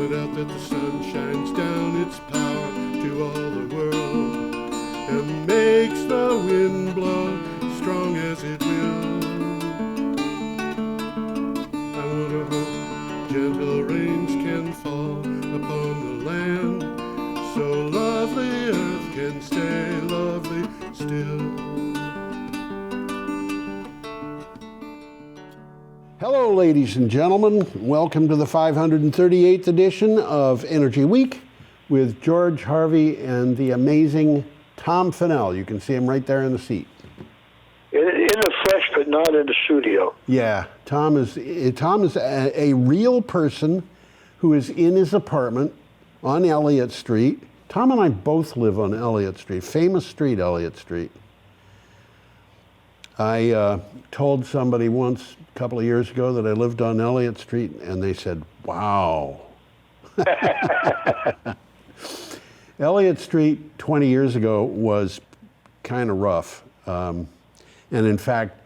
point out that the sun shines down its power to all the world and makes the wind blow strong as it will. I wonder how gentle rains can fall upon the land, so lovely earth can stay lovely still. Hello, ladies and gentlemen. Welcome to the 538th edition of Energy Week with George Harvey and the amazing Tom Fennell. You can see him right there in the seat. In the flesh, but not in the studio. Yeah, Tom is a real person who is in his apartment on Elliott Street. Tom and I both live on Elliott Street, famous street, Elliott Street. I told somebody once, a couple of years ago, that I lived on Elliott Street, and they said, wow. Elliott Street 20 years ago was kind of rough. And in fact,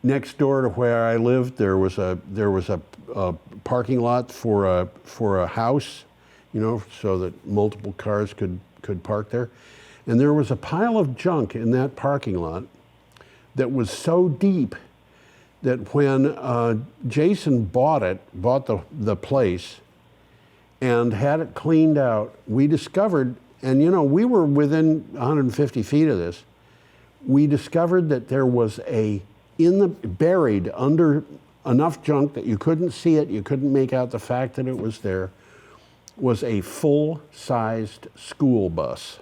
next door to where I lived, there was a parking lot for a house, you know, so that multiple cars could park there. And there was a pile of junk in that parking lot that was so deep that when Jason bought the place and had it cleaned out, we discovered, and you know, we were within 150 feet of this, we discovered that there was buried under enough junk that you couldn't see it, you couldn't make out the fact that it was there, was a full-sized school bus.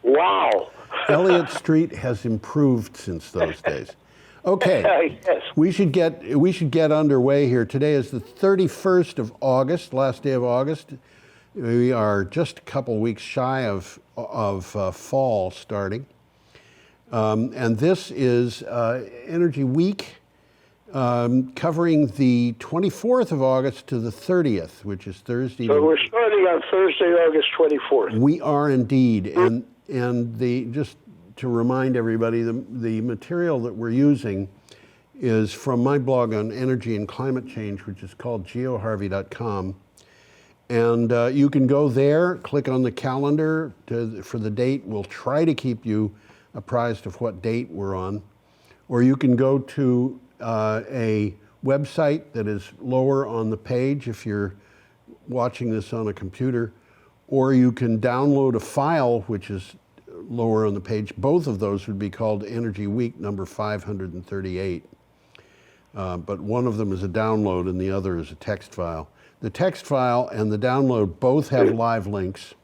Wow. Elliott Street has improved since those days. Okay, yes. we should get underway here. Today is the 31st of August, last day of August. We are just a couple weeks shy of fall starting. And this is Energy Week, covering the 24th of August to the 30th, which is Thursday. So we're starting on Thursday, August 24th. We are indeed, and just to remind everybody, the material that we're using is from my blog on energy and climate change, which is called geoharvey.com. And you can go there, click on the calendar for the date. We'll try to keep you apprised of what date we're on. Or you can go to a website that is lower on the page if you're watching this on a computer, or you can download a file which is lower on the page. Both of those would be called Energy Week number 538. But one of them is a download and the other is a text file. The text file and the download both have live links.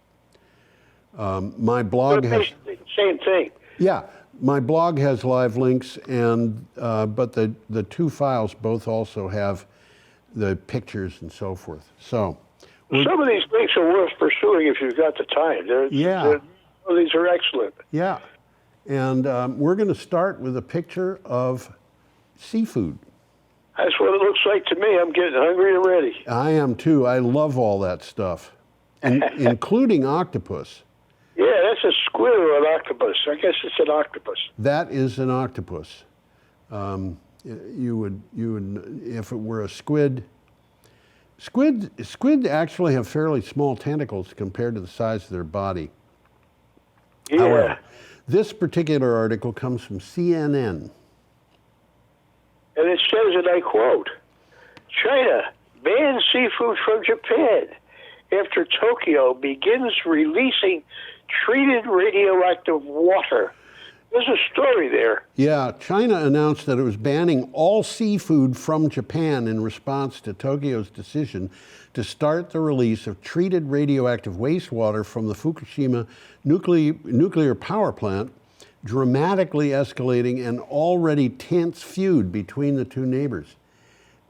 My blog has... Same thing. Yeah, my blog has live links, and but the two files both also have the pictures and so forth. So some of these links are worth pursuing if you've got the time. These are excellent. Yeah, and we're going to start with a picture of seafood. That's what it looks like to me. I'm getting hungry already. I am too. I love all that stuff, including octopus. Yeah, that's a squid or an octopus. I guess it's an octopus. That is an octopus. You would, if it were a squid. Squid actually have fairly small tentacles compared to the size of their body. Yeah. However, this particular article comes from CNN. And it says, and I quote, China bans seafood from Japan after Tokyo begins releasing treated radioactive water. There's a story there. Yeah, China announced that it was banning all seafood from Japan in response to Tokyo's decision to start the release of treated radioactive wastewater from the Fukushima nuclear power plant, dramatically escalating an already tense feud between the two neighbors.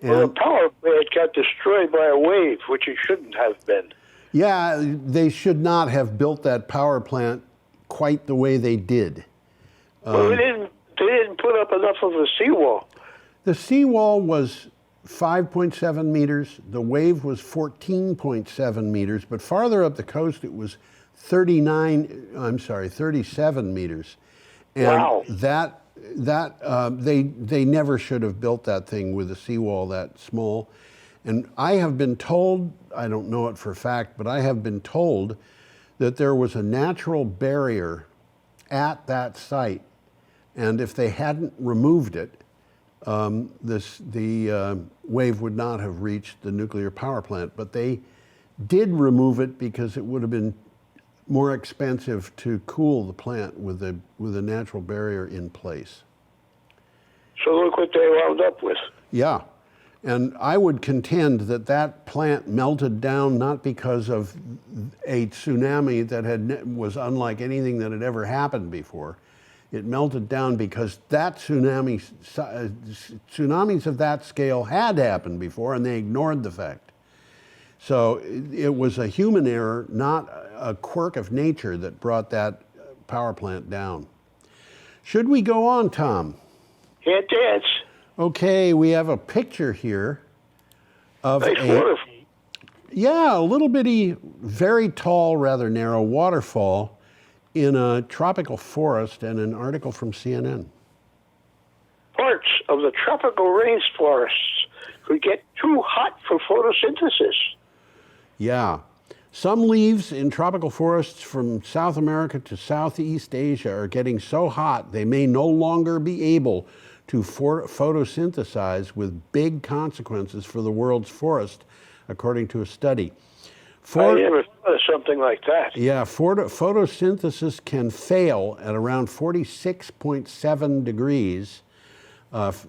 Well, the power plant got destroyed by a wave, which it shouldn't have been. Yeah, they should not have built that power plant quite the way they did. Well, they didn't put up enough of a seawall. The seawall was 5.7 meters. The wave was 14.7 meters. But farther up the coast, it was 37 meters. And wow. They never should have built that thing with a seawall that small. And I have been told, I don't know it for a fact, but I have been told that there was a natural barrier at that site. And if they hadn't removed it, the wave would not have reached the nuclear power plant. But they did remove it because it would have been more expensive to cool the plant with a natural barrier in place. So look what they wound up with. Yeah. And I would contend that that plant melted down not because of a tsunami that was unlike anything that had ever happened before. It melted down because that tsunamis of that scale had happened before, and they ignored the fact. So it was a human error, not a quirk of nature, that brought that power plant down. Should we go on, Tom? Can't dance. Okay, we have a picture here of Nice waterfall. Yeah, a little bitty, very tall, rather narrow waterfall in a tropical forest, and an article from CNN. Parts of the tropical rainforests could get too hot for photosynthesis. Yeah. Some leaves in tropical forests from South America to Southeast Asia are getting so hot they may no longer be able to photosynthesize, with big consequences for the world's forest, according to a study. I never thought of something like that. Yeah, photosynthesis can fail at around 46.7 degrees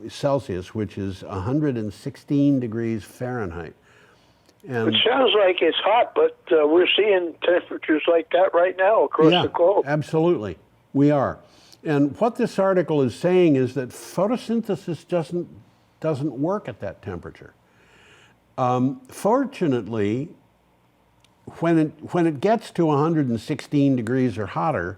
Celsius, which is 116 degrees Fahrenheit. And It sounds like it's hot, but we're seeing temperatures like that right now across the globe. Absolutely, we are. And what this article is saying is that photosynthesis doesn't work at that temperature. Fortunately, when it gets to 116 degrees or hotter,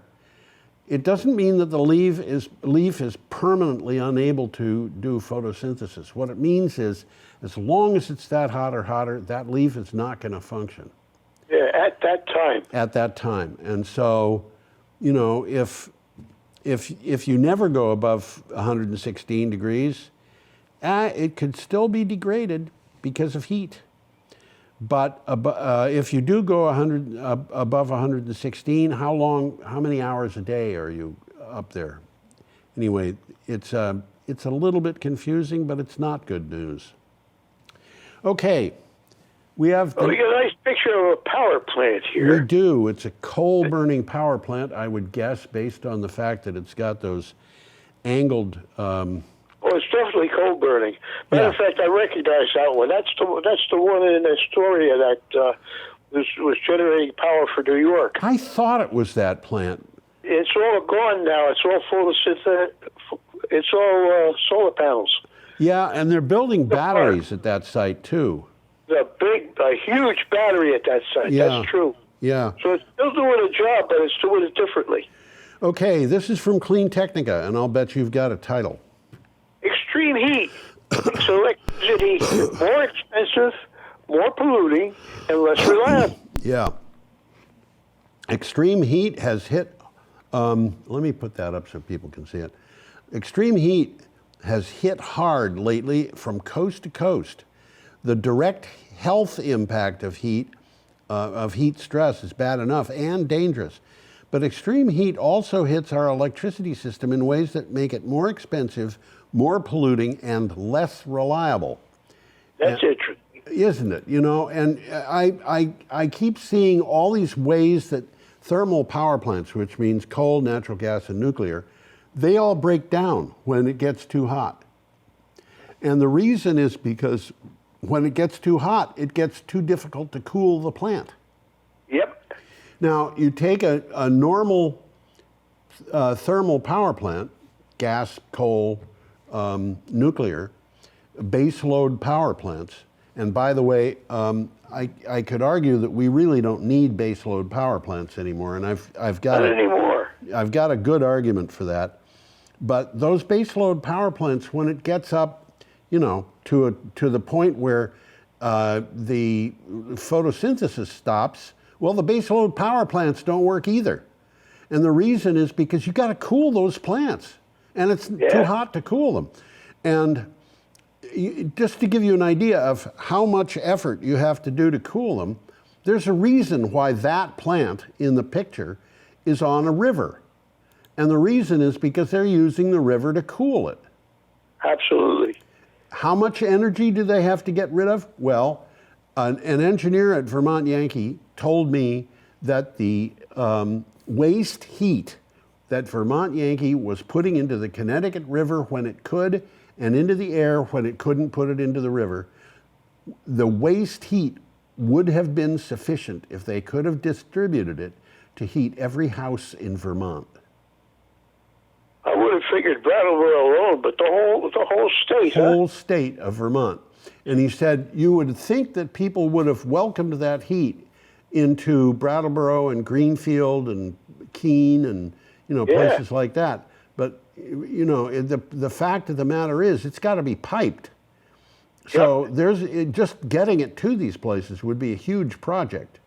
it doesn't mean that the leaf is permanently unable to do photosynthesis. What it means is, as long as it's that hot or hotter, that leaf is not going to function. Yeah, at that time. At that time. And so, you know, if you never go above 116 degrees, it could still be degraded because of heat. But if you do go above 116, how many hours a day are you up there? Anyway, it's a little bit confusing, but it's not good news. Okay, we have... we got a nice picture of a power plant here. We do. It's a coal-burning power plant, I would guess, based on the fact that it's got those angled... Oh, it's definitely coal burning. Matter of fact, I recognize that one. That's the one in Astoria that was generating power for New York. I thought it was that plant. It's all gone now. It's all photosynthetic. It's all solar panels. Yeah, and they're building batteries at that site too. A huge battery at that site. Yeah. That's true. Yeah. So it's still doing a job, but it's doing it differently. Okay, this is from Clean Technica, and I'll bet you've got a title. Extreme heat makes electricity more expensive, more polluting, and less reliable. Yeah. Extreme heat has hit, let me put that up so people can see it. Extreme heat has hit hard lately from coast to coast. The direct health impact of heat stress is bad enough and dangerous. But extreme heat also hits our electricity system in ways that make it more expensive, more polluting, and less reliable. That's interesting. Isn't it? You know, and I keep seeing all these ways that thermal power plants, which means coal, natural gas, and nuclear, they all break down when it gets too hot. And the reason is because when it gets too hot, it gets too difficult to cool the plant. Yep. Now, you take a normal thermal power plant, gas, coal, nuclear, baseload power plants, and by the way, I could argue that we really don't need baseload power plants anymore, and I've got Not anymore. I've got a good argument for that. But those baseload power plants, when it gets up, you know, to the point where the photosynthesis stops, well, the baseload power plants don't work either. And the reason is because you got to cool those plants, and it's too hot to cool them. And just to give you an idea of how much effort you have to do to cool them, there's a reason why that plant in the picture is on a river. And the reason is because they're using the river to cool it. Absolutely. How much energy do they have to get rid of? Well, an engineer at Vermont Yankee told me that the waste heat that Vermont Yankee was putting into the Connecticut River when it could, and into the air when it couldn't put it into the river, the waste heat would have been sufficient if they could have distributed it to heat every house in Vermont. I would have figured Brattleboro alone, but the whole state, Whole state of Vermont. And he said you would think that people would have welcomed that heat into Brattleboro and Greenfield and Keene and places like that. But the fact of the matter is, it's got to be piped. So just getting it to these places would be a huge project.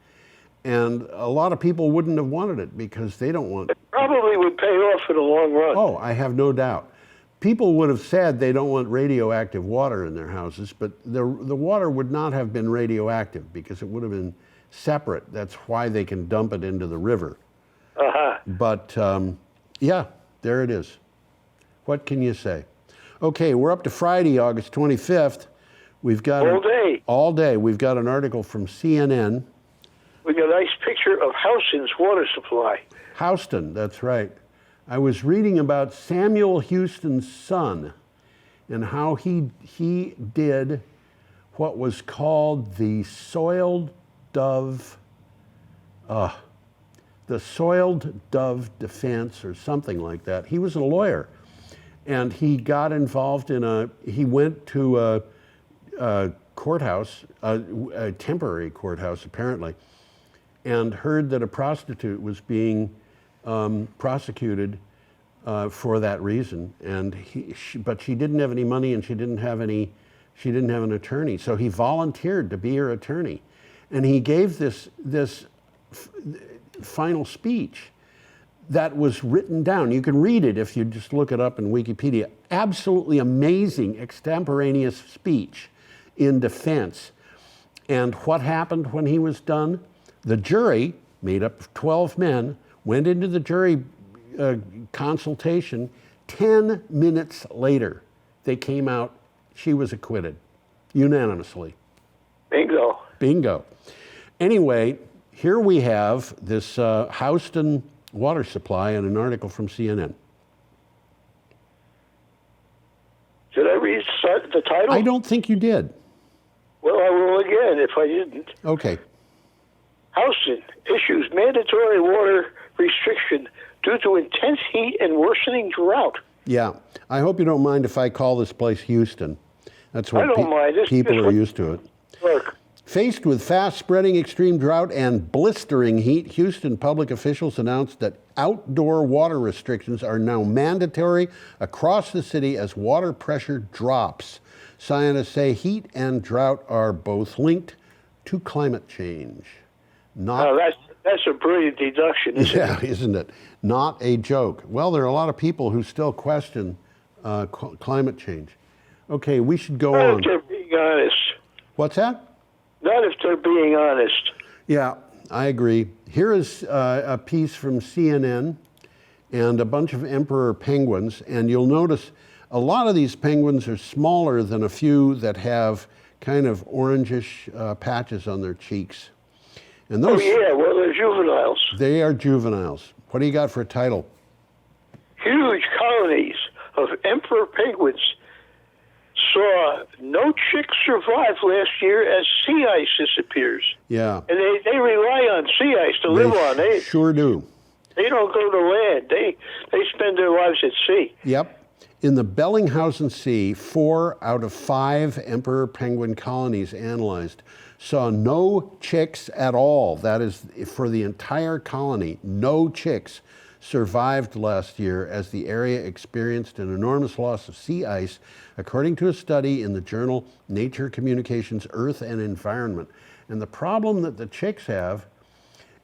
And a lot of people wouldn't have wanted it because they don't want it. Probably would pay off in the long run. Oh, I have no doubt. People would have said they don't want radioactive water in their houses, but the water would not have been radioactive because it would have been separate. That's why they can dump it into the river. Uh-huh. But yeah, there it is. What can you say? Okay, we're up to Friday, August 25th. We've got all day. All day. We've got an article from CNN. We got a nice picture of Houston's water supply. Houston, that's right. I was reading about Samuel Houston's son and how he did what was called the soiled dove defense or something like that. He was a lawyer, and he got involved in he went to a courthouse, a temporary courthouse apparently, and heard that a prostitute was being prosecuted for that reason, and but she didn't have any money, and she didn't have an attorney, so he volunteered to be her attorney, and he gave this final speech that was written down. You can read it if you just look it up in Wikipedia. Absolutely amazing extemporaneous speech in defense. And what happened when he was done? The jury, made up of 12 men, went into the jury consultation. 10 minutes later, they came out, she was acquitted, unanimously. Bingo. Bingo. Anyway, here we have this Houston water supply and an article from CNN. Did I read the title? I don't think you did. Well, I will again if I didn't. Okay. Houston issues mandatory water restriction due to intense heat and worsening drought. Yeah. I hope you don't mind if I call this place Houston. That's what I don't mind. People are used to it. Look. Faced with fast-spreading extreme drought and blistering heat, Houston public officials announced that outdoor water restrictions are now mandatory across the city as water pressure drops. Scientists say heat and drought are both linked to climate change. That's a brilliant deduction, isn't it? Yeah, isn't it? Not a joke. Well, there are a lot of people who still question climate change. Okay, we should go on. Not if they're being honest. What's that? Not if they're being honest. Yeah, I agree. Here is a piece from CNN and a bunch of emperor penguins, and you'll notice a lot of these penguins are smaller than a few that have kind of orangish patches on their cheeks. And those, oh, yeah, well, they're juveniles. They are juveniles. What do you got for a title? Huge colonies of emperor penguins saw no chicks survive last year as sea ice disappears. Yeah. And they rely on sea ice to live on. They sure do. They don't go to land. They spend their lives at sea. Yep. In the Bellinghausen Sea, 4 out of 5 emperor penguin colonies analyzed saw no chicks at all. That is, for the entire colony, no chicks survived last year as the area experienced an enormous loss of sea ice, according to a study in the journal Nature Communications Earth and Environment. And the problem that the chicks have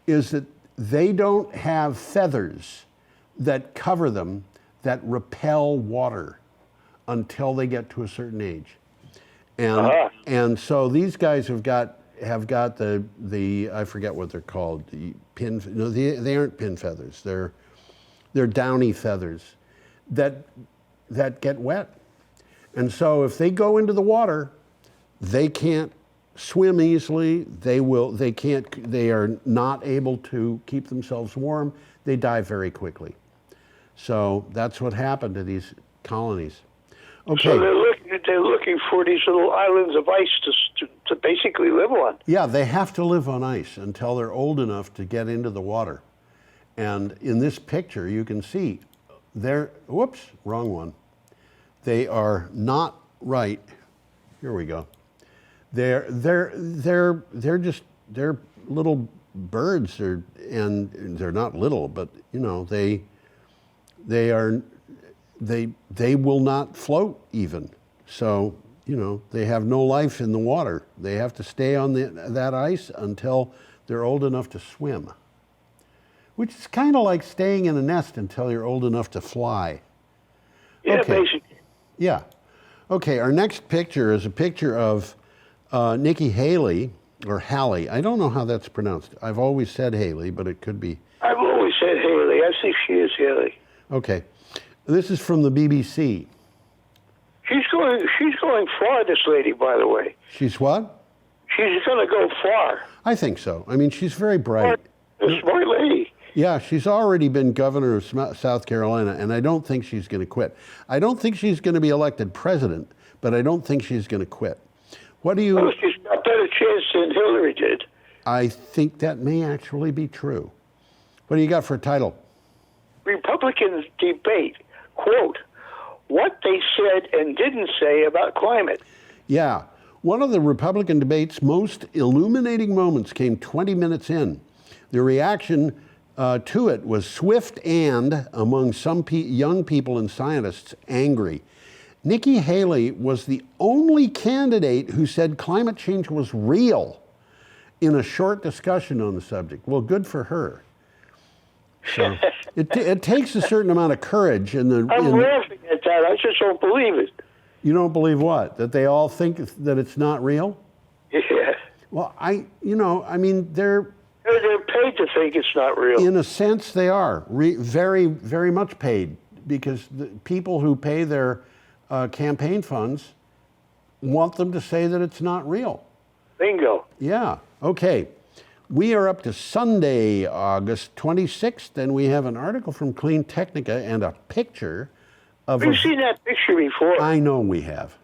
is that they don't have feathers that cover them that repel water until they get to a certain age. And so these guys have got the I forget what they're called, the pin. No, they aren't pin feathers. They're downy feathers that get wet. And so if they go into the water, they can't swim easily. They are not able to keep themselves warm. They die very quickly. So that's what happened to these colonies. Okay. So they're looking for these little islands of ice to basically live on. Yeah, they have to live on ice until they're old enough to get into the water. And in this picture, you can see whoops, wrong one. They are not right. Here we go. They're little birds, and they're not little, but you know, they will not float even. So, you know, they have no life in the water. They have to stay on that ice until they're old enough to swim, which is kind of like staying in a nest until you're old enough to fly. Yeah, okay. basically. Yeah. Okay, our next picture is a picture of Nikki Haley, or Haley. I don't know how that's pronounced. I've always said Haley, but it could be. I've always said Haley. I think she is Haley. Okay. This is from the BBC. She's going far, this lady, by the way. She's what? She's going to go far. I think so. I mean, she's very bright. A smart lady. Yeah, she's already been governor of South Carolina, and I don't think she's going to quit. I don't think she's going to be elected president, but I don't think she's going to quit. What do you... Well, she's got a better chance than Hillary did. I think that may actually be true. What do you got for a title? Republicans debate, quote, what they said and didn't say about climate. Yeah. One of the Republican debate's most illuminating moments came 20 minutes in. The reaction to it was swift and, among some young people and scientists, angry. Nikki Haley was the only candidate who said climate change was real in a short discussion on the subject. Well, good for her. So it takes a certain amount of courage. I'm laughing at that. I just don't believe it. You don't believe what? That they all think that it's not real? Yeah. Well, they're paid to think it's not real. In a sense, they are very, very much paid, because the people who pay their campaign funds want them to say that it's not real. Bingo. Yeah. Okay. We are up to Sunday, August 26th, and we have an article from Clean Technica and a picture of... We've seen that picture before. I know we have.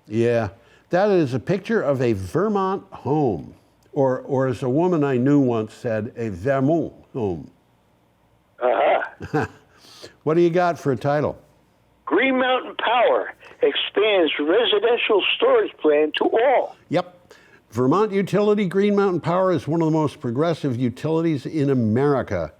Yeah. That is a picture of a Vermont home. Or as a woman I knew once said, a Vermont home. Uh-huh. What do you got for a title? Green Mountain Power expands residential storage plan to all. Yep. Vermont utility Green Mountain Power is one of the most progressive utilities in America.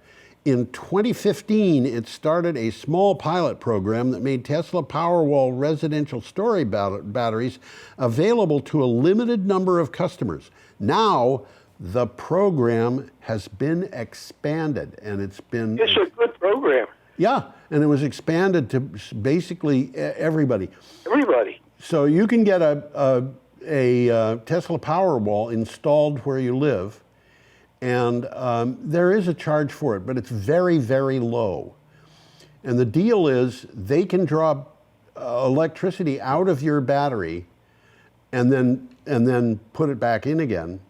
In 2015, it started a small pilot program that made Tesla Powerwall residential storage batteries available to a limited number of customers. Now, the program has been expanded, and it's a good program. Yeah, and it was expanded to basically everybody. Everybody. So you can get a Tesla Powerwall installed where you live, and there is a charge for it, but it's very, very low. And the deal is they can draw electricity out of your battery and then put it back in again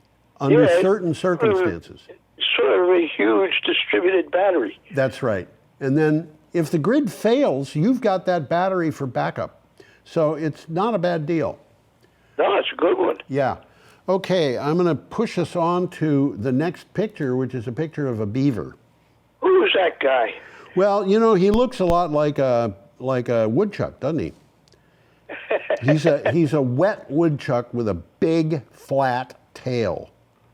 under certain circumstances. It's sort of a huge distributed battery. That's right. And then if the grid fails, you've got that battery for backup. So it's not a bad deal. No, it's a good one. Yeah. Okay, I'm going to push us on to the next picture, which is a picture of a beaver. Who's that guy? Well, you know, he looks a lot like a woodchuck, doesn't he? He's a wet woodchuck with a big, flat tail.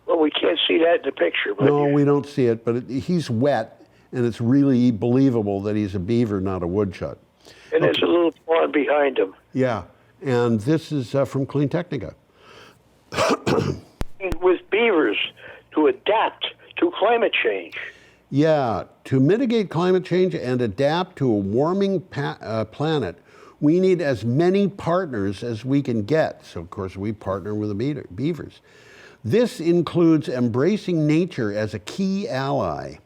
Well, we can't see that in the picture. But no, we don't see it, but he's wet, and it's really believable that he's a beaver, not a woodchuck. And there's a little pond behind him. Yeah, and this is from Clean Technica. With beavers to adapt to climate change. Yeah, to mitigate climate change and adapt to a warming planet, We need as many partners as we can get. So, of course, we partner with the beavers. This includes embracing nature as a key ally.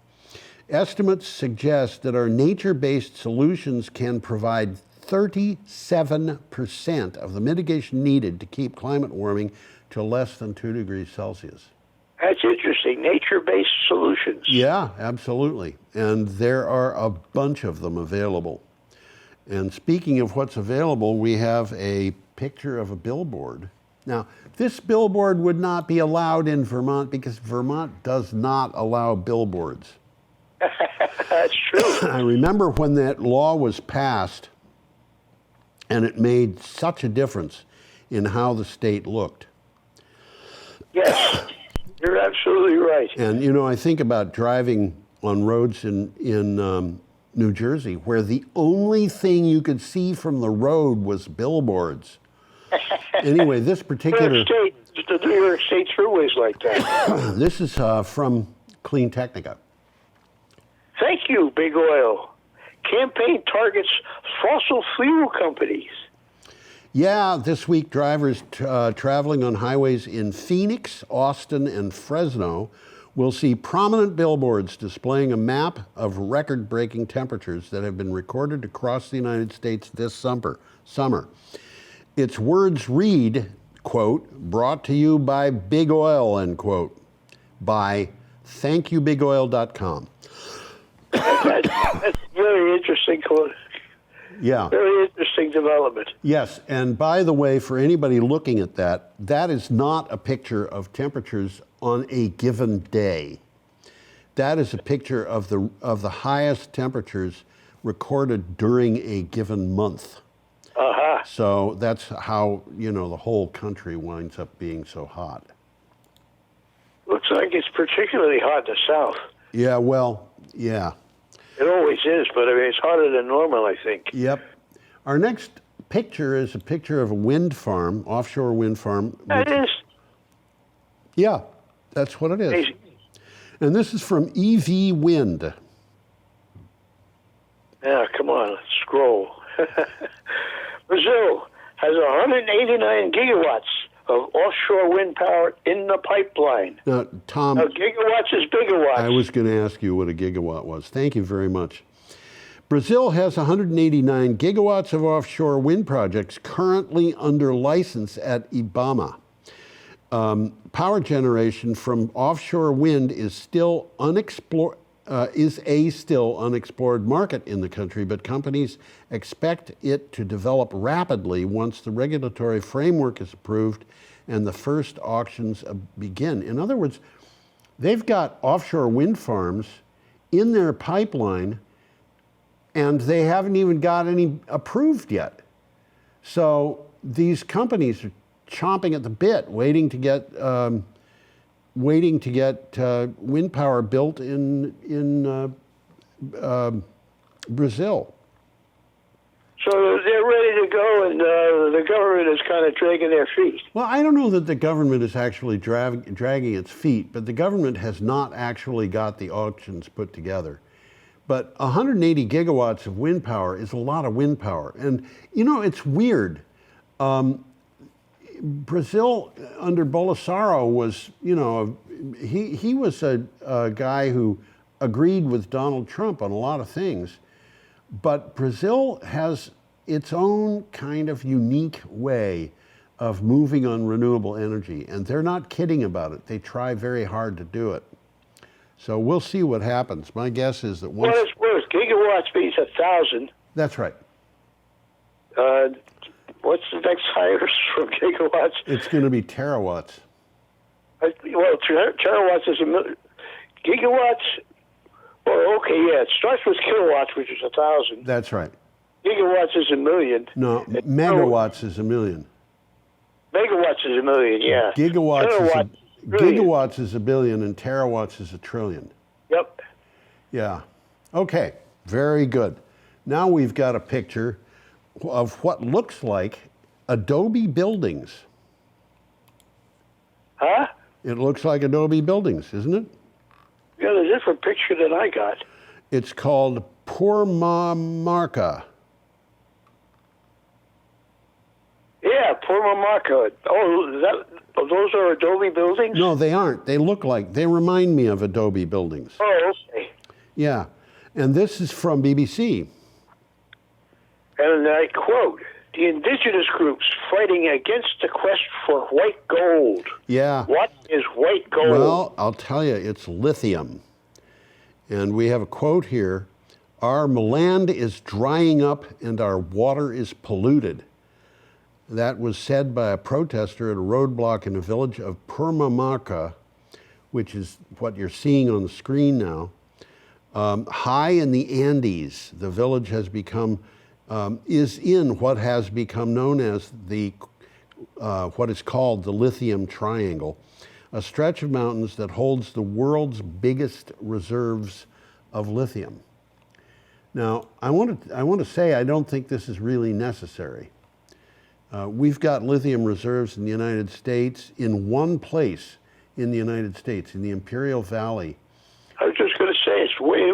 Estimates suggest that our nature-based solutions can provide 37% of the mitigation needed to keep climate warming to less than 2 degrees Celsius. That's interesting. Nature-based solutions. Yeah, absolutely. And there are a bunch of them available. And speaking of what's available, we have a picture of a billboard. Now, this billboard would not be allowed in Vermont because Vermont does not allow billboards. That's true. I remember when that law was passed, and it made such a difference in how the state looked. Yes, you're absolutely right. And, you know, I think about driving on roads in New Jersey, where the only thing you could see from the road was billboards. Anyway, this particular... The New York State throughways like that. This is from Clean Technica. Thank you, Big Oil. Campaign targets fossil fuel companies. Yeah, this week drivers traveling on highways in Phoenix, Austin, and Fresno will see prominent billboards displaying a map of record-breaking temperatures that have been recorded across the United States this summer. Its words read, quote, brought to you by Big Oil, end quote, by thankyoubigoil.com. That's very interesting. Yeah. Very interesting development. Yes, and by the way, for anybody looking at that, that is not a picture of temperatures on a given day. That is a picture of the highest temperatures recorded during a given month. Uh-huh. So that's how, you know, the whole country winds up being so hot. Looks like it's particularly hot in the south. Yeah, well, yeah. It always is, but I mean, it's hotter than normal, I think. Yep. Our next picture is a picture of a wind farm, offshore wind farm. It is. Yeah, that's what it is. Amazing. And this is from EV Wind. Yeah, come on, let's scroll. Brazil has 189 gigawatts of offshore wind power in the pipeline. Now, Tom, Now, gigawatts is gigawatts. I was going to ask you what a gigawatt was. Thank you very much. Brazil has 189 gigawatts of offshore wind projects currently under license at IBAMA. Power generation from offshore wind is still unexplored. Is a still unexplored market in the country, but companies expect it to develop rapidly once the regulatory framework is approved and the first auctions begin. In other words, they've got offshore wind farms in their pipeline and they haven't even got any approved yet. So these companies are chomping at the bit, waiting to get wind power built in Brazil. So they're ready to go, and the government is kind of dragging their feet. Well, I don't know that the government is actually dragging its feet, but the government has not actually got the auctions put together. But 180 gigawatts of wind power is a lot of wind power. And, you know, it's weird. Brazil under Bolsonaro was, you know, he was a guy who agreed with Donald Trump on a lot of things, but Brazil has its own kind of unique way of moving on renewable energy, and they're not kidding about it. They try very hard to do it. So we'll see what happens. My guess is that once... What it's worth, gigawatts means 1,000. That's right. What's the next highest from gigawatts? It's going to be terawatts. Well, terawatts is a million. Gigawatts? Well, okay, yeah. It starts with kilowatts, which is 1,000. That's right. Gigawatts is a million. No, megawatts is a million. Megawatts is a million, yeah. Gigawatts is a billion, and terawatts is a trillion. Yep. Yeah. Okay. Very good. Now we've got a picture of what looks like Adobe buildings. Huh? It looks like Adobe buildings, isn't it? Yeah, there's a different picture than I got. It's called Purmamarca. Yeah, Purmamarca. Those are adobe buildings? No, they aren't. They remind me of adobe buildings. Oh, okay. Yeah. And this is from BBC. And I quote, the indigenous groups fighting against the quest for white gold. Yeah. What is white gold? Well, I'll tell you, it's lithium. And we have a quote here. Our land is drying up and our water is polluted. That was said by a protester at a roadblock in the village of Purmamarca, which is what you're seeing on the screen now. High in the Andes, the village has become, is in what has become known as what is called the Lithium Triangle, a stretch of mountains that holds the world's biggest reserves of lithium. Now, I want to say I don't think this is really necessary. We've got lithium reserves in the United States in one place in the United States, in the Imperial Valley. I was just going to say it's way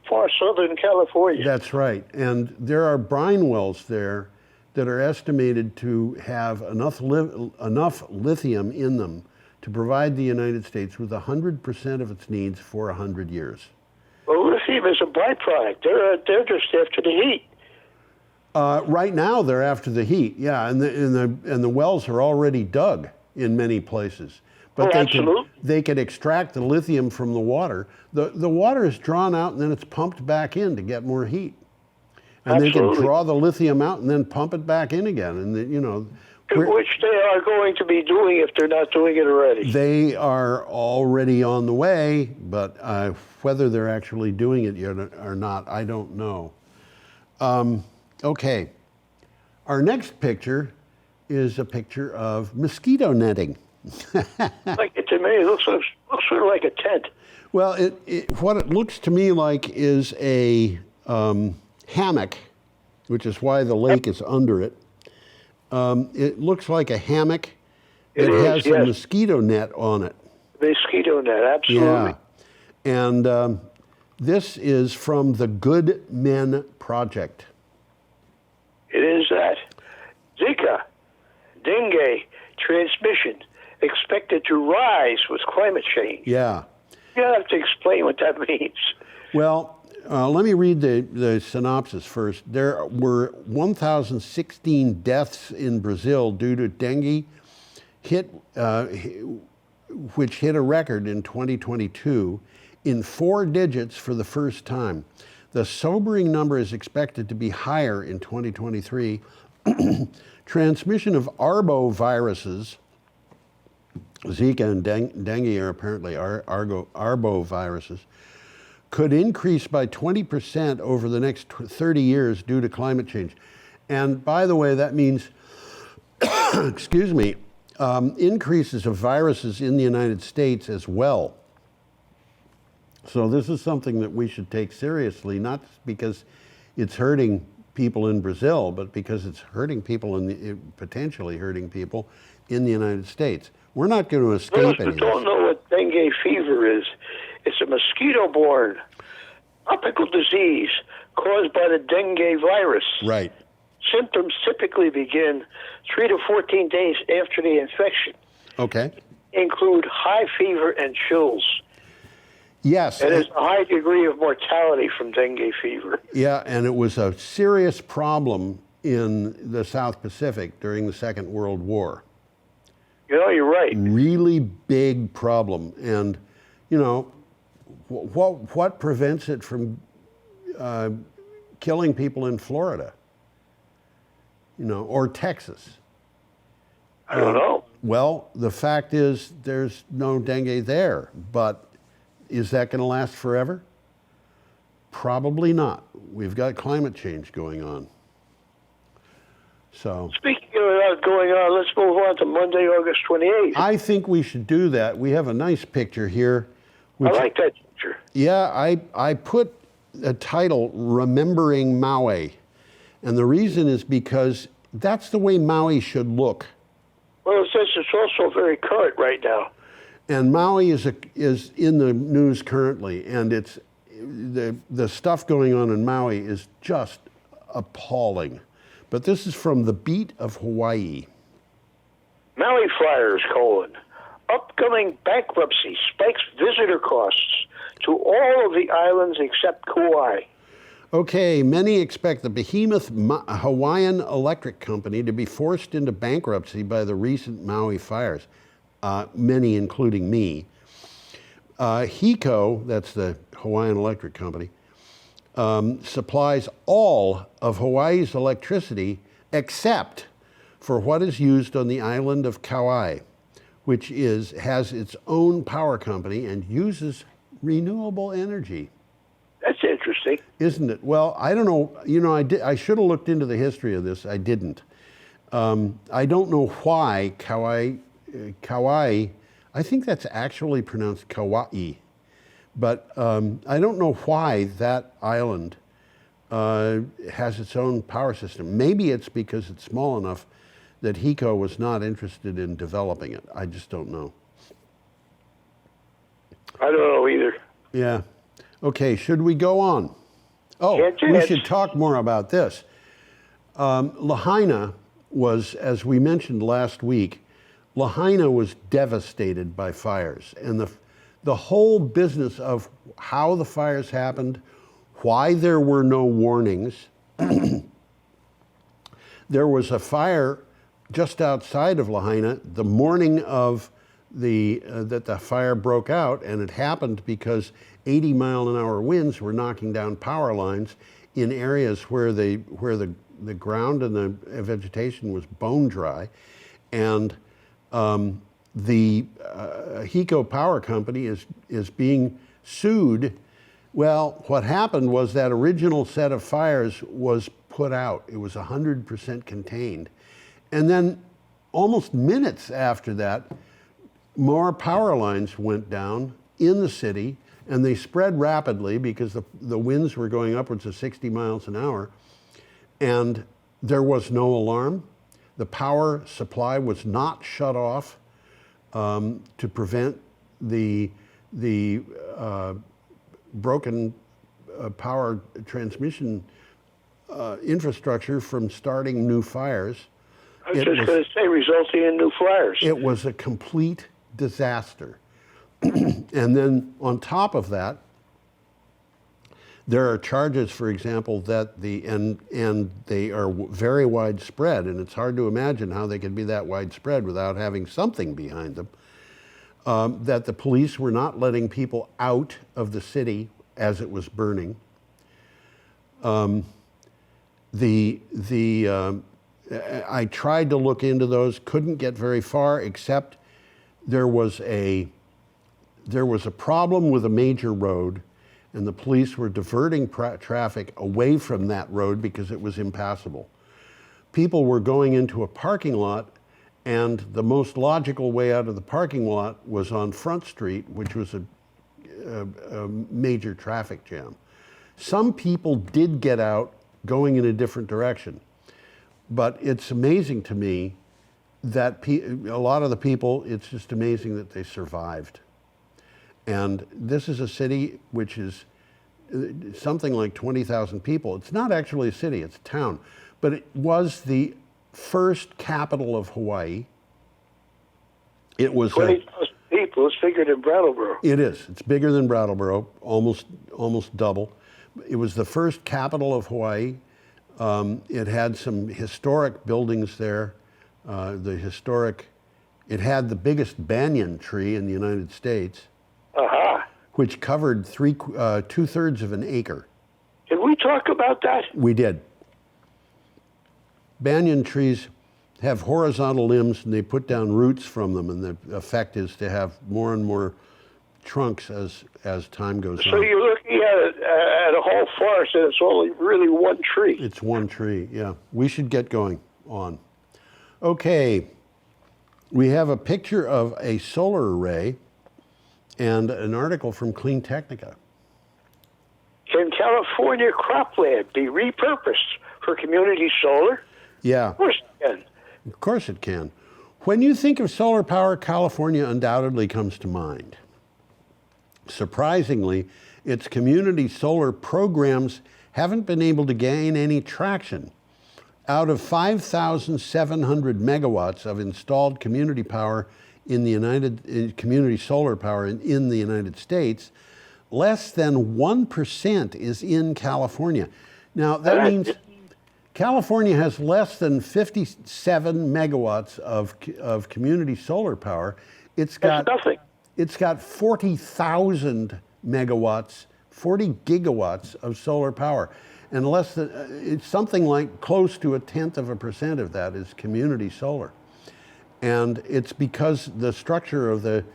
far southern California. That's right. And there are brine wells there that are estimated to have enough lithium in them to provide the United States with 100% of its needs for 100 years. Well, lithium is a byproduct. They're just after the heat. Right now, they're after the heat, yeah, and the wells are already dug in many places. But they could extract the lithium from the water. The water is drawn out and then it's pumped back in to get more heat. And they can draw the lithium out and then pump it back in again. And which they are going to be doing if they're not doing it already. They are already on the way, but whether they're actually doing it yet or not, I don't know. Okay, our next picture is a picture of mosquito netting. Like it to me, it looks sort of like a tent. Well, what it looks to me like is a hammock, which is why the lake is under it. It looks like a hammock that has a mosquito net on it. Mosquito net, absolutely. Yeah, and this is from the Good Men Project. It is that. Zika, dengue, transmission expected to rise with climate change. Yeah. You have to explain what that means. Well, let me read the synopsis first. There were 1,016 deaths in Brazil due to dengue, which hit a record in 2022 in 4 digits for the first time. The sobering number is expected to be higher in 2023. Transmission of arboviruses, Zika and dengue are apparently arboviruses, could increase by 20% over the next 30 years due to climate change. And by the way, that means, excuse me, increases of viruses in the United States as well. So this is something that we should take seriously, not because it's hurting people in Brazil, but because it's hurting people potentially hurting people in the United States. We're not going to escape any of this. Those who don't know what dengue fever is, it's a mosquito-borne tropical disease caused by the dengue virus. Right. Symptoms typically begin 3 to 14 days after the infection. Okay. Include high fever and chills. Yes. And there's a high degree of mortality from dengue fever. Yeah, and it was a serious problem in the South Pacific during the Second World War. You know, you're right. Really big problem. And, you know, what prevents it from killing people in Florida? You know, or Texas? I don't know. Well, the fact is there's no dengue there, but is that going to last forever? Probably not. We've got climate change going on. So, speaking of that going on, let's move on to Monday, August 28th. I think we should do that. We have a nice picture here. I like that picture. Yeah, I put a title, Remembering Maui. And the reason is because that's the way Maui should look. Well, it says it's also very current right now. And Maui is in the news currently, and it's the stuff going on in Maui is just appalling. But this is from the Beat of Hawaii. Maui fires, upcoming bankruptcy spikes visitor costs to all of the islands except Kauai. Okay, many expect the behemoth Hawaiian Electric Company to be forced into bankruptcy by the recent Maui fires, many including me. HECO, that's the Hawaiian Electric Company, supplies all of Hawaii's electricity except for what is used on the island of Kauai, which has its own power company and uses renewable energy. That's interesting. Isn't it? Well, I don't know. I should have looked into the history of this. I didn't. I don't know why Kauai, I think that's actually pronounced Kauai, but I don't know why that island has its own power system. Maybe it's because it's small enough that HECO was not interested in developing it. I just don't know. I don't know either. Yeah. Okay, should we go on? Oh, we should talk more about this. Lahaina was, as we mentioned last week, Lahaina was devastated by fires. And the whole business of how the fires happened, why there were no warnings. There was a fire just outside of Lahaina the morning of that the fire broke out, and it happened because 80-mile-an-hour winds were knocking down power lines in areas where the ground and the vegetation was bone dry, and the HECO Power Company is being sued. Well, what happened was that original set of fires was put out. It was 100% contained, and then almost minutes after that, more power lines went down in the city, and they spread rapidly because the winds were going upwards of 60 miles an hour, and there was no alarm. The power supply was not shut off to prevent the broken power transmission infrastructure from starting new fires. I was just going to say, resulting in new fires. It was a complete disaster. And then on top of that, there are charges, for example, that and they are very widespread, and it's hard to imagine how they could be that widespread without having something behind them, that the police were not letting people out of the city as it was burning. I tried to look into those, couldn't get very far, except there was a problem with a major road, and the police were diverting traffic away from that road because it was impassable. People were going into a parking lot, and the most logical way out of the parking lot was on Front Street, which was a major traffic jam. Some people did get out going in a different direction, but it's amazing to me that a lot of the people, it's just amazing that they survived. And this is a city which is something like 20,000 people. It's not actually a city, it's a town, but it was the first capital of Hawaii. It was 20,000 people. It's bigger than Brattleboro. It is. It's bigger than Brattleboro, almost double. It was the first capital of Hawaii. It had some historic buildings there. It had the biggest banyan tree in the United States, which covered 2/3 of an acre. Did we talk about that? We did. Banyan trees have horizontal limbs, and they put down roots from them, and the effect is to have more and more trunks as time goes on. So you're looking at a whole forest, and it's only really one tree. It's one tree, yeah. We should get going on. Okay, we have a picture of a solar array and an article from Clean Technica. Can California cropland be repurposed for community solar? Yeah. Of course it can. Of course it can. When you think of solar power, California undoubtedly comes to mind. Surprisingly, its community solar programs haven't been able to gain any traction. out of 5,700 megawatts of installed community power in the community solar power in the United States, less than 1% is in California. Now, that means California has less than 57 megawatts of community solar power. That's nothing. It's got 40,000 megawatts, 40 gigawatts of solar power. And it's something like close to 0.1% of that is community solar. And it's because the structure of the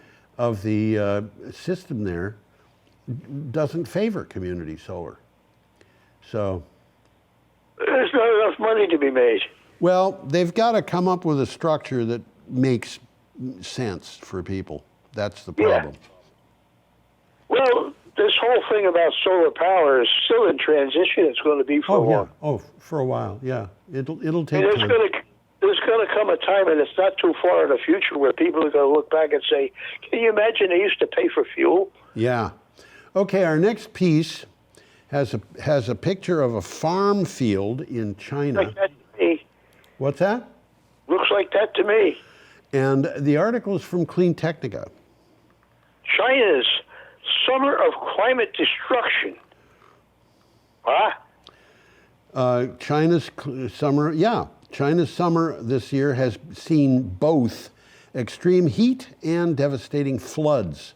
system there doesn't favor community solar. So there's not enough money to be made. Well, they've got to come up with a structure that makes sense for people. That's the problem. Yeah. Well, this whole thing about solar power is still in transition. It's going to be for a while. Yeah. Oh, for a while. Yeah, it'll take and time. There's going to come a time, and it's not too far in the future, where people are going to look back and say, "Can you imagine they used to pay for fuel?" Yeah. Okay. Our next piece has a picture of a farm field in China. Like that to me. What's that? Looks like that to me. And the article is from Clean Technica. China's summer of climate destruction. China's summer this year has seen both extreme heat and devastating floods,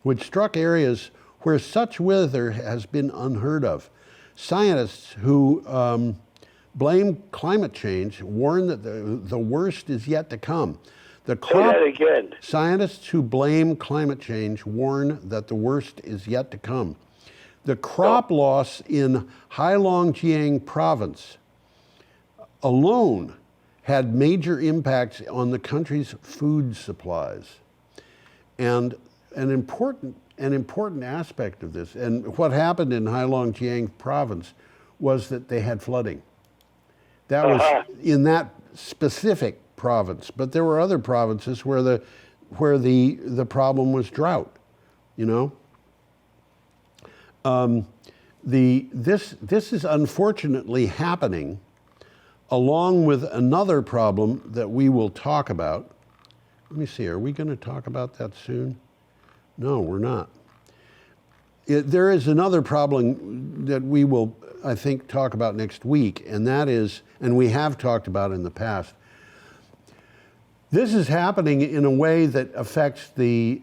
which struck areas where such weather has been unheard of. Scientists who blame climate change warn that the worst is yet to come. Say that again. Scientists who blame climate change warn that the worst is yet to come. The crop loss in Heilongjiang province alone had major impacts on the country's food supplies. And an important aspect of this, and what happened in Heilongjiang province, was that they had flooding. That was in that specific province, but there were other provinces where the problem was drought. You know, this is unfortunately happening along with another problem that we will talk about. Let me see, are we going to talk about that soon? No, we're not. There is another problem that we will, I think, talk about next week, and that is, and we have talked about in the past, this is happening in a way that affects the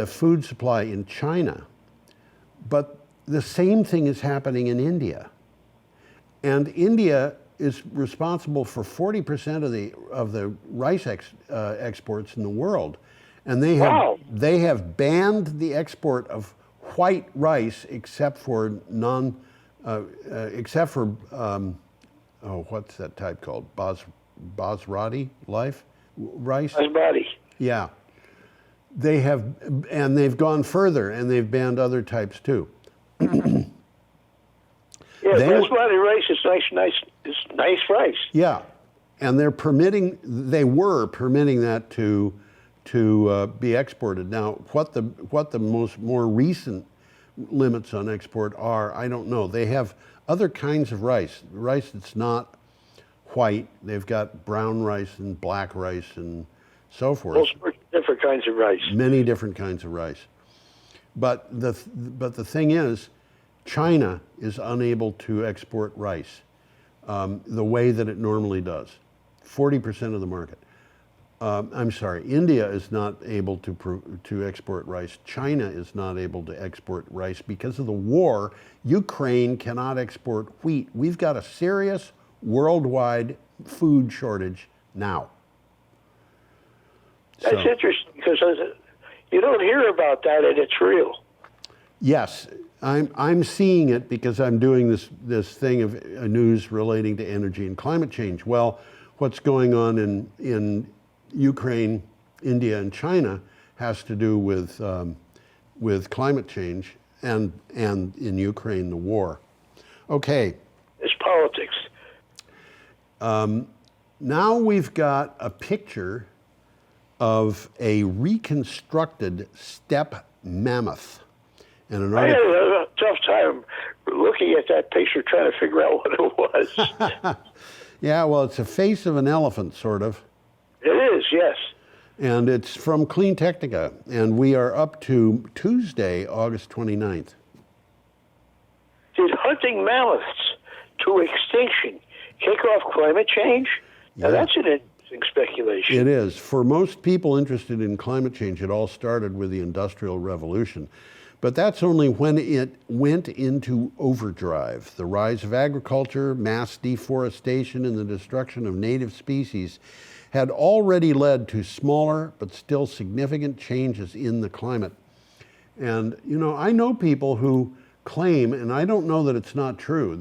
food supply in China, but the same thing is happening in India. And India is responsible for 40% of the rice exports in the world, and they have banned the export of white rice except for what's that type called? Basmati rice? Basmati. Yeah. They've gone further, and they've banned other types too. Yeah, basmati rice is it's nice rice. Yeah, and they were permitting that to be exported. Now, what the more recent limits on export are, I don't know. They have other kinds of rice that's not white. They've got brown rice and black rice and so forth. All sorts of different kinds of rice. Many different kinds of rice. But the thing is, China is unable to export rice the way that it normally does. 40% of the market. I'm sorry, India is not able to export rice. China is not able to export rice because of the war. Ukraine cannot export wheat. We've got a serious worldwide food shortage now. That's interesting, because you don't hear about that, and it's real. Yes, I'm seeing it because I'm doing this thing of news relating to energy and climate change. Well, what's going on in Ukraine, India, and China has to do with climate change, and in Ukraine, the war. Okay. It's politics. Now we've got a picture of a reconstructed steppe mammoth. And I had a tough time looking at that picture, trying to figure out what it was. Yeah, well, it's a face of an elephant, sort of. It is, yes. And it's from Clean Technica. And we are up to Tuesday, August 29th. Did hunting mammoths to extinction kick off climate change? Now, Yeah. that's an interesting speculation. It is. For most people interested in climate change, it all started with the Industrial Revolution. But that's only when it went into overdrive. The rise of agriculture, mass deforestation, and the destruction of native species had already led to smaller but still significant changes in the climate. And, you know, I know people who claim, and I don't know that it's not true,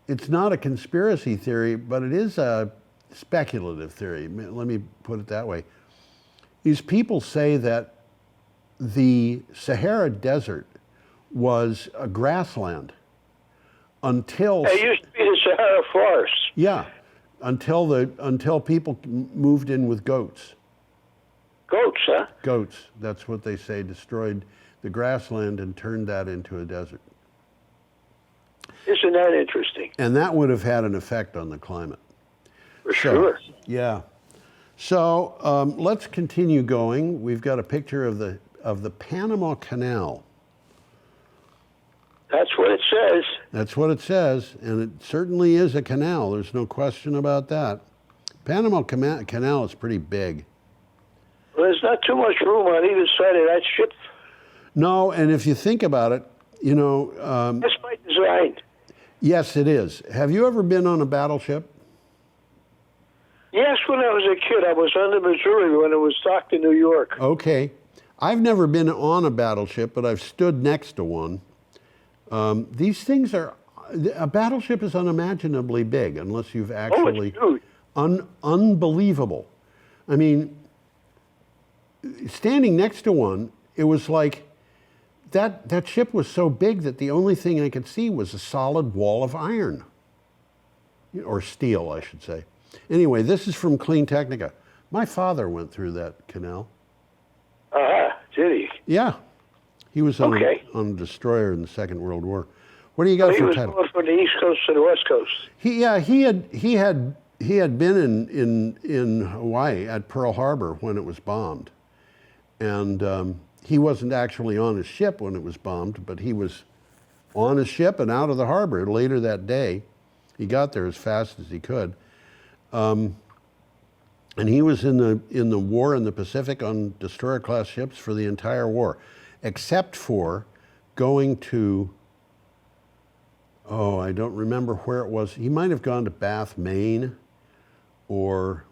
it's not a conspiracy theory, but it is a speculative theory. Let me put it that way. These people say that the Sahara Desert was a grassland until... It used to be the Sahara Forest. Yeah, until people moved in with goats. Goats, huh? Goats, that's what they say, destroyed the grassland and turned that into a desert. Isn't that interesting? And that would have had an effect on the climate. For sure. Yeah. So let's continue going. We've got a picture of the Panama Canal. That's what it says. That's what it says, and it certainly is a canal. There's no question about that. Panama Canal is pretty big. Well, there's not too much room on either side of that ship. No, and if you think about it, you know... That's by design. Yes, it is. Have you ever been on a battleship? Yes, when I was a kid, I was on the Missouri when it was docked in New York. Okay. I've never been on a battleship, but I've stood next to one. These things are... A battleship is unimaginably big unless you've actually... Oh, it's huge. Unbelievable. I mean, standing next to one, it was like... That ship was so big that the only thing I could see was a solid wall of iron. Or steel, I should say. Anyway, this is from Clean Technica. My father went through that canal. Did he? Yeah. He was on, Okay. on a destroyer in the Second World War. What do you got He for was title? going from the East Coast to the West Coast. He had been in Hawaii at Pearl Harbor when it was bombed. And he wasn't actually on his ship when it was bombed, but he was on his ship and out of the harbor later that day. He got there as fast as he could. And he was in the war in the Pacific on destroyer-class ships for the entire war, except for going to, I don't remember where it was. He might have gone to Bath, Maine, or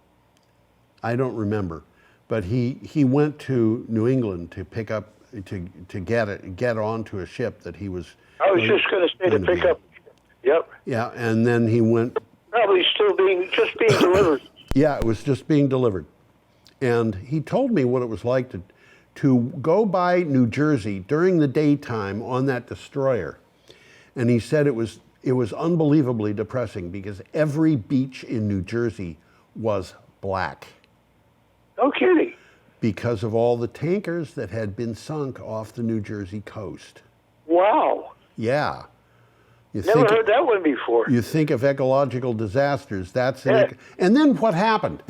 I don't remember. But he went to New England to pick up, to get onto a ship that he was... I was just going to say to pick up. Yep. Yeah, and then he went... Probably still just being delivered. Yeah, it was just being delivered. And he told me what it was like to go by New Jersey during the daytime on that destroyer. And he said it was unbelievably depressing because every beach in New Jersey was black. No kidding. Because of all the tankers that had been sunk off the New Jersey coast. Wow. Yeah. Never heard that one before. You think of ecological disasters, and then what happened?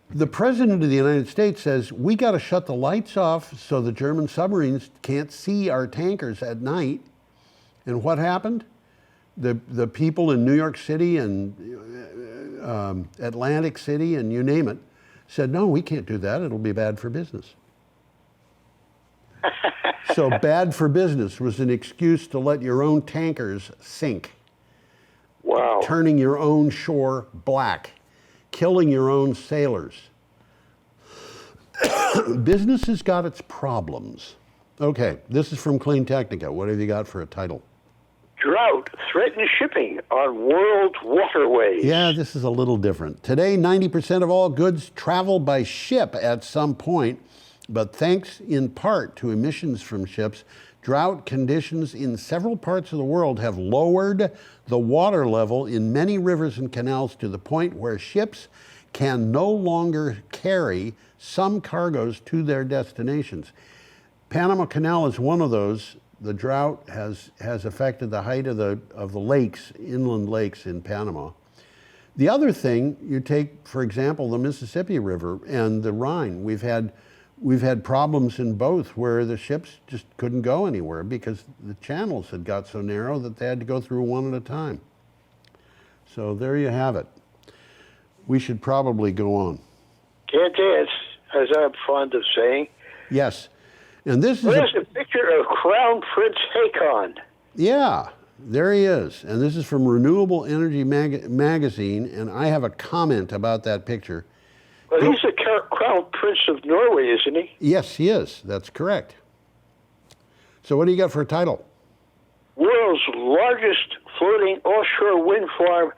The President of the United States says, we got to shut the lights off so the German submarines can't see our tankers at night. And what happened? The people in New York City and Atlantic City and you name it, said, no, we can't do that. It'll be bad for business. So bad for business was an excuse to let your own tankers sink. Wow. Turning your own shore black, killing your own sailors. Business has got its problems. Okay, this is from Clean Technica. What have you got for a title? Drought threatens shipping on world waterways. Yeah, this is a little different. Today, 90% of all goods travel by ship at some point, but thanks in part to emissions from ships, drought conditions in several parts of the world have lowered the water level in many rivers and canals to the point where ships can no longer carry some cargoes to their destinations. Panama Canal is one of those The drought has affected the height of the lakes, inland lakes in Panama. The other thing, you take, for example, the Mississippi River and the Rhine. We've had problems in both where the ships just couldn't go anywhere because the channels had got so narrow that they had to go through one at a time. So there you have it. We should probably go on. Can't dance, as I'm fond of saying. Yes. And this is a picture of Crown Prince Haakon. Yeah, there he is. And this is from Renewable Energy Magazine, and I have a comment about that picture. Well, he's the Crown Prince of Norway, isn't he? Yes, he is. That's correct. So what do you got for a title? World's largest floating offshore wind farm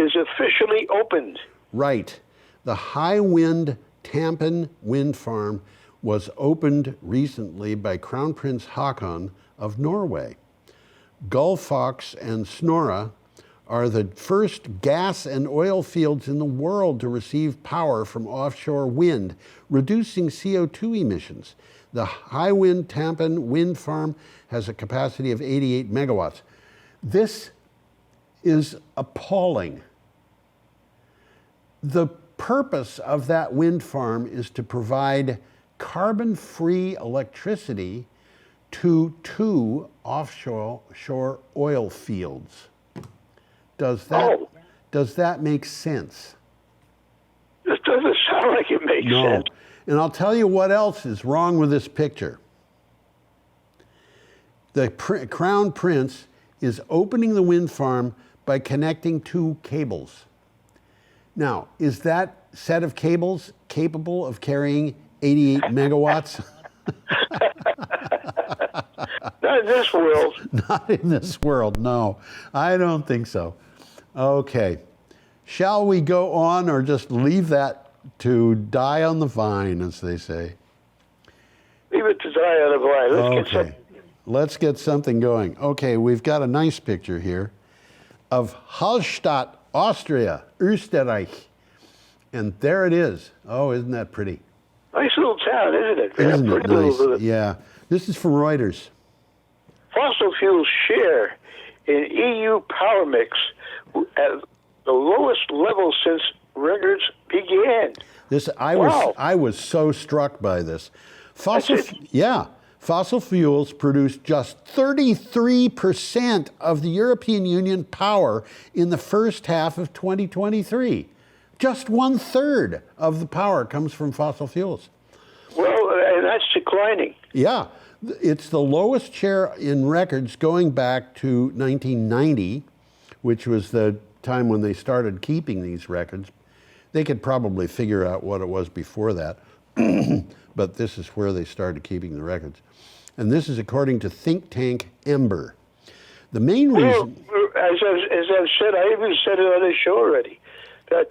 is officially opened. Right. The High Wind Tampen Wind Farm was opened recently by Crown Prince Haakon of Norway. Gullfox and Snorre are the first gas and oil fields in the world to receive power from offshore wind, reducing CO2 emissions. The High Wind Tampen Wind Farm has a capacity of 88 megawatts. This is appalling. The purpose of that wind farm is to provide carbon-free electricity to 2 offshore oil fields. Does that make sense? This doesn't sound like it makes sense. And I'll tell you what else is wrong with this picture. The Crown Prince is opening the wind farm by connecting 2 cables. Now, is that set of cables capable of carrying 88 megawatts? Not in this world. Not in this world, no. I don't think so. Okay. Shall we go on or just leave that to die on the vine, as they say? Leave it to die on the vine. Let's get something going. Okay, we've got a nice picture here of Hallstatt, Austria, Österreich. And there it is. Oh, isn't that pretty? Nice little town, isn't it? Isn't it nice? Yeah. This is from Reuters. Fossil fuels share in EU power mix at the lowest level since records began. I was so struck by this. Fossil fuels produce just 33% of the European Union power in the first half of 2023. Just 1/3 of the power comes from fossil fuels. Well, and that's declining. Yeah, it's the lowest share in records going back to 1990, which was the time when they started keeping these records. They could probably figure out what it was before that, but this is where they started keeping the records. And this is according to think tank Ember. The main reason... As I've said, I even said it on this show already, that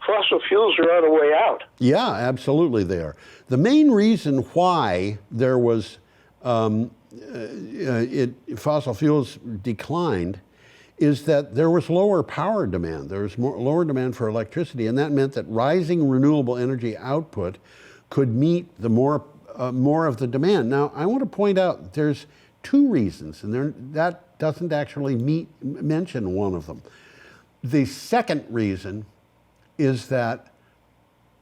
fossil fuels are on the way out. Yeah, absolutely they are. The main reason why there was fossil fuels declined is that there was lower power demand. There was lower demand for electricity, and that meant that rising renewable energy output could meet the more of the demand. Now, I want to point out there's 2 reasons, and that doesn't actually mention one of them. The second reason is that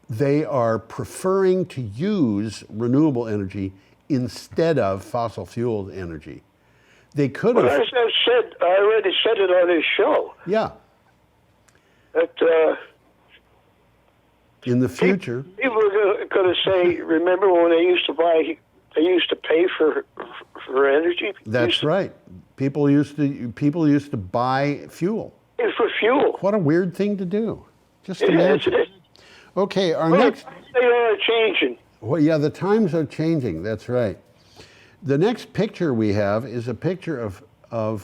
they are preferring to use renewable energy instead of fossil fuel energy. They could have... Well, as I've said, I already said it on this show. Yeah. That in the future... People are going to say, remember when they used to pay for energy? That's right. People used to buy fuel. For fuel. What a weird thing to do. Just imagine. Okay, next... They are changing. Well, yeah, the times are changing. That's right. The next picture we have is a picture of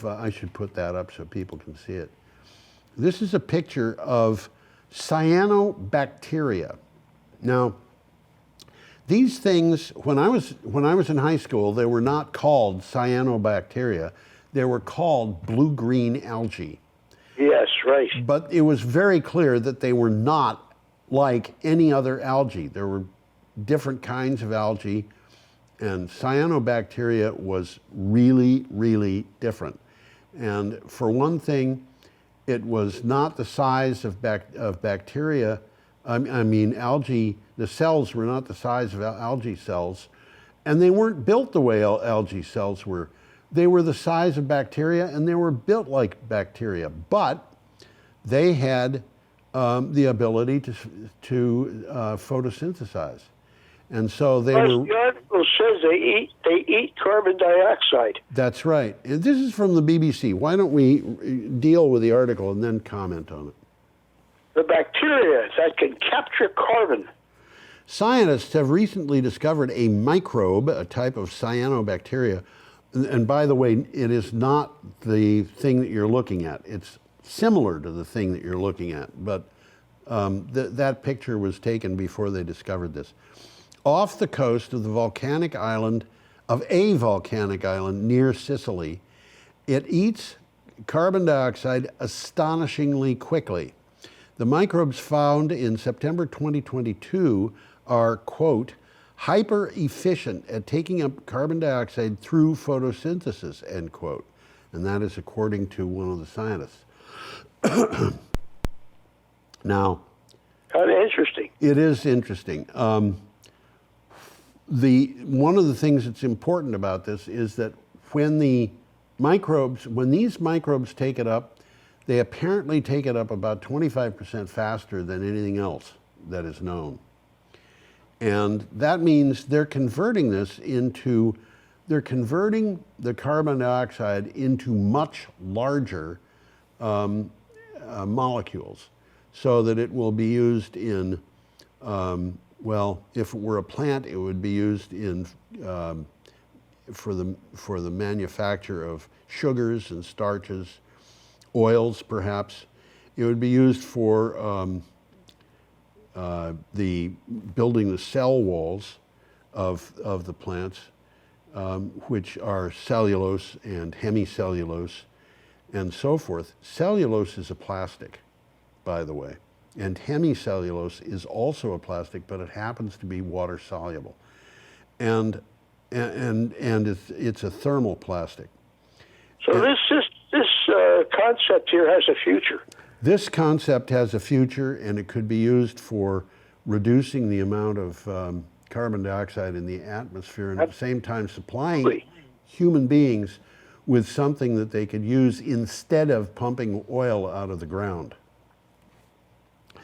I should put that up so people can see it. This is a picture of cyanobacteria. Now, these things, when I was in high school, they were not called cyanobacteria. They were called blue-green algae. Yes, right. But it was very clear that they were not like any other algae. There were different kinds of algae, And cyanobacteria was really, really different. And for one thing, it was not the size of bacteria. I mean, algae, the cells were not the size of algae cells, and they weren't built the way algae cells were. They were the size of bacteria, and they were built like bacteria, but they had the ability to photosynthesize. And so they were... The article says they eat carbon dioxide. That's right. And this is from the BBC. Why don't we deal with the article and then comment on it? The bacteria that can capture carbon. Scientists have recently discovered a microbe, a type of cyanobacteria. And by the way, it is not the thing that you're looking at. It's similar to the thing that you're looking at, but that picture was taken before they discovered this. Off the coast of a volcanic island near Sicily, it eats carbon dioxide astonishingly quickly. The microbes found in September 2022 are, quote, hyper efficient at taking up carbon dioxide through photosynthesis, end quote. And that is according to one of the scientists. Now, kind of interesting. It is interesting. One of the things that's important about this is that when these microbes take it up, they apparently take it up about 25% faster than anything else that is known. And that means they're converting the carbon dioxide into much larger molecules, so that it will be used in, well, if it were a plant, it would be used in for the manufacture of sugars and starches, oils perhaps. It would be used for the building the cell walls of the plants, which are cellulose and hemicellulose and so forth. Cellulose is a plastic, by the way, and hemicellulose is also a plastic, but it happens to be water soluble, and it's a thermal plastic. So this concept here has a future. This concept has a future, and it could be used for reducing the amount of carbon dioxide in the atmosphere, and at the same time supplying human beings with something that they could use instead of pumping oil out of the ground.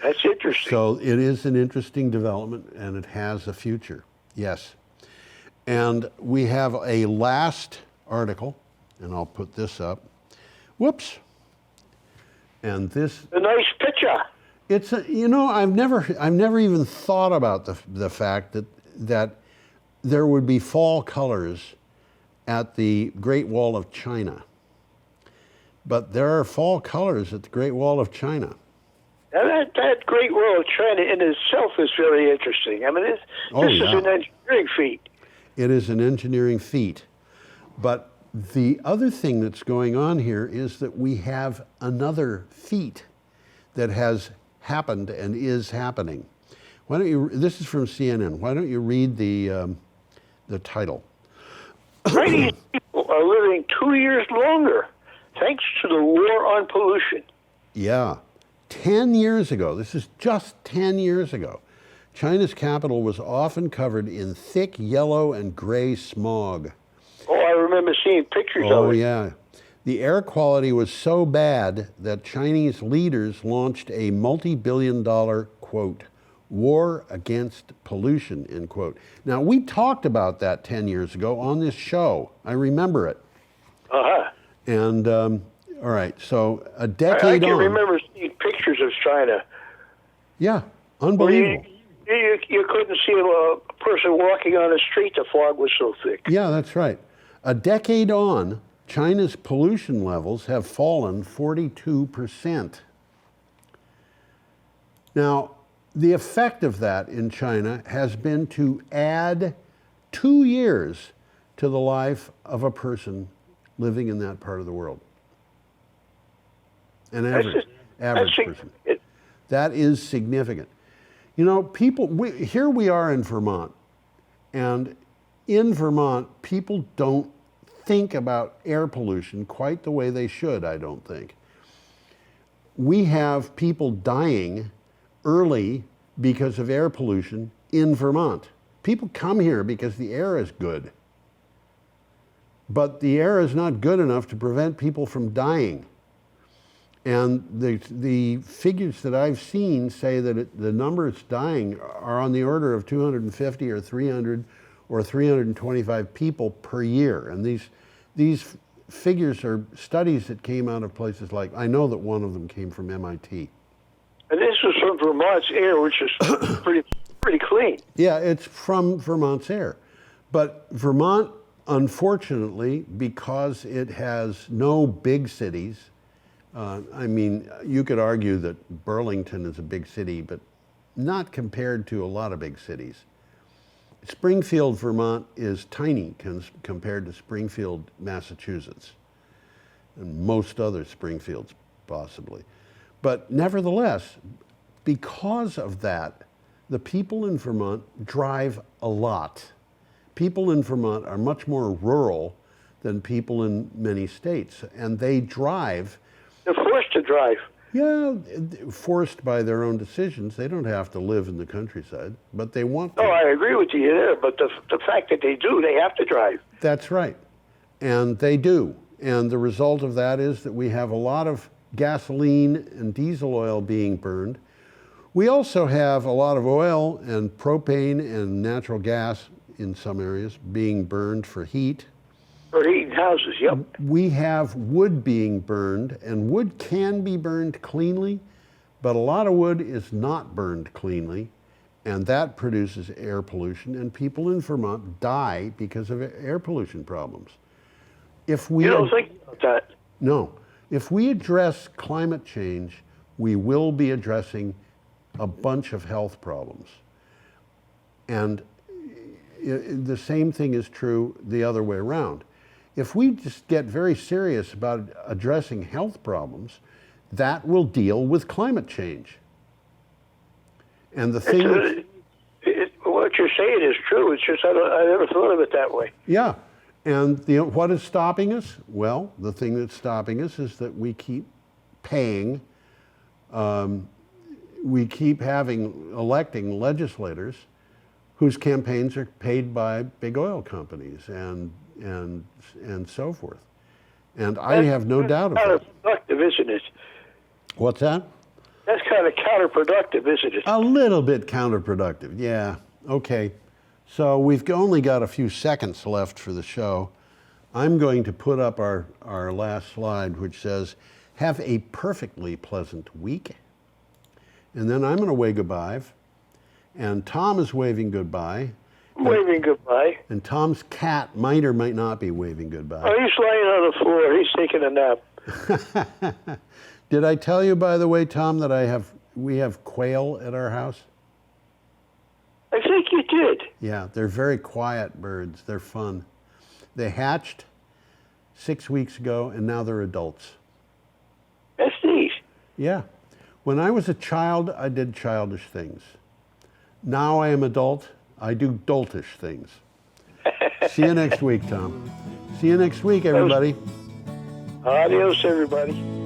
That's interesting. So it is an interesting development, and it has a future, yes. And we have a last article, and I'll put this up. Whoops. And this... A nice picture. It's I've never even thought about the fact that there would be fall colors at the Great Wall of China. But there are fall colors at the Great Wall of China. Now that Great Wall of China in itself is very interesting. I mean, this is an engineering feat. It is an engineering feat. But the other thing that's going on here is that we have another feat that has happened and is happening. Why don't you? This is from CNN. Why don't you read the title? Chinese people are living 2 years longer thanks to the war on pollution. Yeah. 10 years ago, this is just 10 years ago, China's capital was often covered in thick yellow and gray smog. Oh, I remember seeing pictures of it. Oh, yeah. The air quality was so bad that Chinese leaders launched a multi-billion-dollar, quote, war against pollution, end quote. Now, we talked about that 10 years ago on this show. I remember it. Uh-huh. And, all right, so a decade on. I can remember seeing pictures of China. Yeah, unbelievable. You couldn't see a person walking on the street, the fog was so thick. Yeah, that's right. A decade on, China's pollution levels have fallen 42%. Now, the effect of that in China has been to add 2 years to the life of a person living in that part of the world. An average person. That is significant. You know, here we are in Vermont, and in Vermont, people don't think about air pollution quite the way they should, I don't think. We have people dying early because of air pollution in Vermont. People come here because the air is good. But the air is not good enough to prevent people from dying. And the figures that I've seen say that the numbers dying are on the order of 250 or 300 or 325 people per year. And these figures are studies that came out of places like, I know that one of them came from MIT. And this was from Vermont's air, which is pretty clean. Yeah, it's from Vermont's air. But Vermont, unfortunately, because it has no big cities, I mean, you could argue that Burlington is a big city, but not compared to a lot of big cities. Springfield, Vermont is tiny compared to Springfield, Massachusetts, and most other Springfields possibly. But nevertheless, because of that, the people in Vermont drive a lot. People in Vermont are much more rural than people in many states, and they drive. They're forced to drive. Yeah, forced by their own decisions. They don't have to live in the countryside, but they want to. Oh, I agree with you there, but the fact that they do, they have to drive. That's right. And they do. And the result of that is that we have a lot of gasoline and diesel oil being burned. We also have a lot of oil and propane and natural gas in some areas being burned for heat. For heating houses, yep. We have wood being burned, and wood can be burned cleanly, but a lot of wood is not burned cleanly, and that produces air pollution, and people in Vermont die because of air pollution problems. If we You don't think about that? No. If we address climate change, we will be addressing a bunch of health problems. And the same thing is true the other way around. If we just get very serious about addressing health problems, that will deal with climate change. And the thing what you're saying is true. It's just I never thought of it that way. Yeah. And what is stopping us? Well, the thing that's stopping us is that we keep paying, we keep electing legislators whose campaigns are paid by big oil companies and so forth. And I have no doubt about it. Counterproductive, isn't it? What's that? That's kind of counterproductive, isn't it? A little bit counterproductive, yeah. Okay. So we've only got a few seconds left for the show. I'm going to put up our last slide, which says, have a perfectly pleasant week. And then I'm going to wave goodbye. And Tom is waving goodbye. Waving goodbye. And Tom's cat might or might not be waving goodbye. Oh, he's laying on the floor. He's taking a nap. Did I tell you, by the way, Tom, that we have quail at our house? I think you did. Yeah, they're very quiet birds. They're fun. They hatched 6 weeks ago, and now they're adults. That's neat. Yeah. When I was a child, I did childish things. Now I am adult, I do doltish things. See you next week, Tom. See you next week, everybody. Adios, everybody.